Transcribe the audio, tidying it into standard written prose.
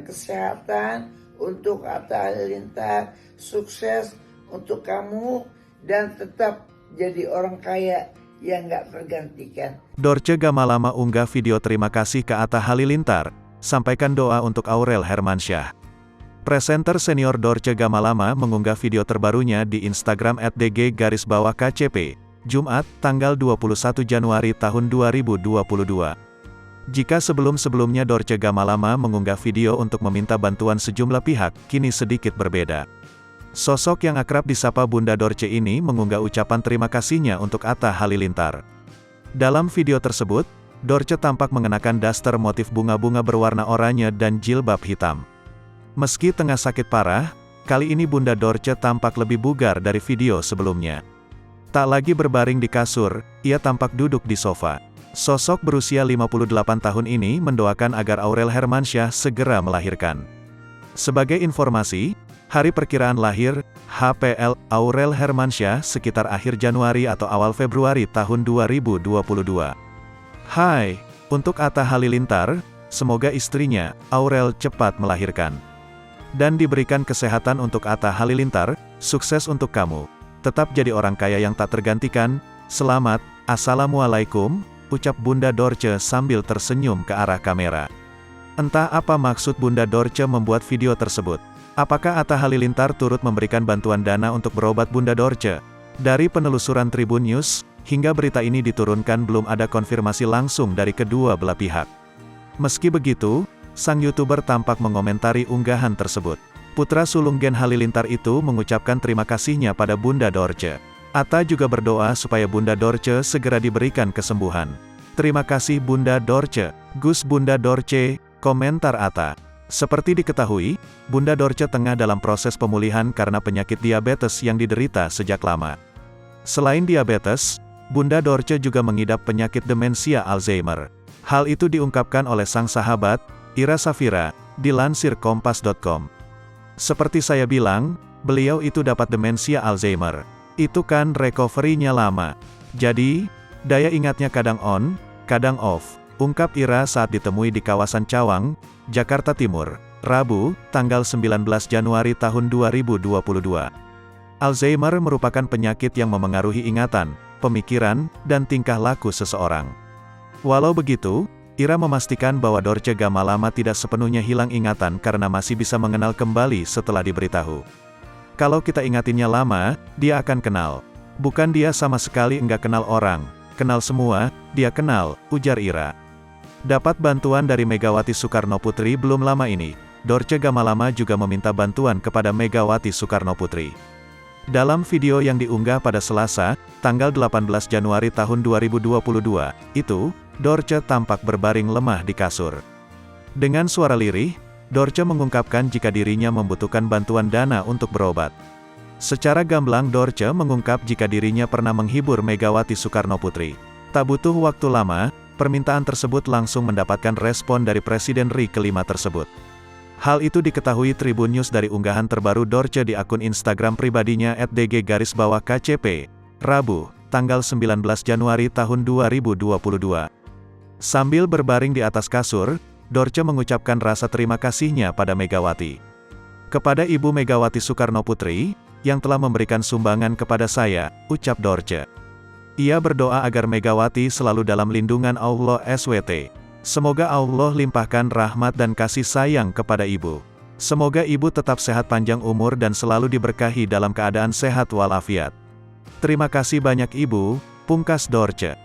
kesehatan untuk Atta Halilintar, sukses untuk kamu dan tetap jadi orang kaya yang gak tergantikan. Dorce Gamalama unggah video terima kasih ke Atta Halilintar, sampaikan doa untuk Aurel Hermansyah. Presenter senior Dorce Gamalama mengunggah video terbarunya di Instagram @dg_kcp, Jumat, tanggal 21 Januari tahun 2022. Jika sebelum-sebelumnya Dorce Gamalama mengunggah video untuk meminta bantuan sejumlah pihak, kini sedikit berbeda. Sosok yang akrab disapa Bunda Dorce ini mengunggah ucapan terima kasihnya untuk Atta Halilintar. Dalam video tersebut, Dorce tampak mengenakan daster motif bunga-bunga berwarna oranye dan jilbab hitam. Meski tengah sakit parah, kali ini Bunda Dorce tampak lebih bugar dari video sebelumnya. Tak lagi berbaring di kasur, ia tampak duduk di sofa. Sosok berusia 58 tahun ini mendoakan agar Aurel Hermansyah segera melahirkan. Sebagai informasi, hari perkiraan lahir, HPL, Aurel Hermansyah sekitar akhir Januari atau awal Februari tahun 2022. Hai, untuk Atta Halilintar, semoga istrinya, Aurel cepat melahirkan. Dan diberikan kesehatan untuk Atta Halilintar, sukses untuk kamu. Tetap jadi orang kaya yang tak tergantikan, selamat, assalamualaikum, ucap Bunda Dorce sambil tersenyum ke arah kamera. Entah apa maksud Bunda Dorce membuat video tersebut. Apakah Atta Halilintar turut memberikan bantuan dana untuk berobat Bunda Dorce? Dari penelusuran Tribun News, hingga berita ini diturunkan belum ada konfirmasi langsung dari kedua belah pihak. Meski begitu, sang YouTuber tampak mengomentari unggahan tersebut. Putra sulung Gen Halilintar itu mengucapkan terima kasihnya pada Bunda Dorce. Atta juga berdoa supaya Bunda Dorce segera diberikan kesembuhan. Terima kasih Bunda Dorce, Gus Bunda Dorce, komentar Atta. Seperti diketahui, Bunda Dorce tengah dalam proses pemulihan karena penyakit diabetes yang diderita sejak lama. Selain diabetes, Bunda Dorce juga mengidap penyakit demensia Alzheimer. Hal itu diungkapkan oleh sang sahabat, Ira Safira, dilansir kompas.com. Seperti saya bilang, beliau itu dapat demensia Alzheimer. Itu kan recovery-nya lama. Jadi, daya ingatnya kadang on, kadang off, ungkap Ira saat ditemui di kawasan Cawang, Jakarta Timur, Rabu, tanggal 19 Januari tahun 2022. Alzheimer merupakan penyakit yang memengaruhi ingatan, pemikiran, dan tingkah laku seseorang. Walau begitu, Ira memastikan bahwa Dorce Gamalama tidak sepenuhnya hilang ingatan karena masih bisa mengenal kembali setelah diberitahu. Kalau kita ingatinnya lama, dia akan kenal. Bukan dia sama sekali enggak kenal orang, kenal semua, dia kenal, ujar Ira. Dapat bantuan dari Megawati Soekarnoputri belum lama ini, Dorce Gamalama juga meminta bantuan kepada Megawati Soekarnoputri. Dalam video yang diunggah pada Selasa, tanggal 18 Januari tahun 2022, itu, Dorce tampak berbaring lemah di kasur. Dengan suara lirih, Dorce mengungkapkan jika dirinya membutuhkan bantuan dana untuk berobat. Secara gamblang Dorce mengungkap jika dirinya pernah menghibur Megawati Soekarnoputri. Tak butuh waktu lama, permintaan tersebut langsung mendapatkan respon dari Presiden RI kelima tersebut. Hal itu diketahui Tribun News dari unggahan terbaru Dorce di akun Instagram pribadinya @dg_kcp, Rabu, tanggal 19 Januari tahun 2022. Sambil berbaring di atas kasur, Dorce mengucapkan rasa terima kasihnya pada Megawati. Kepada Ibu Megawati Soekarnoputri, yang telah memberikan sumbangan kepada saya, ucap Dorce. Ia berdoa agar Megawati selalu dalam lindungan Allah SWT. Semoga Allah limpahkan rahmat dan kasih sayang kepada Ibu. Semoga Ibu tetap sehat panjang umur dan selalu diberkahi dalam keadaan sehat walafiat. Terima kasih banyak Ibu, pungkas Dorce.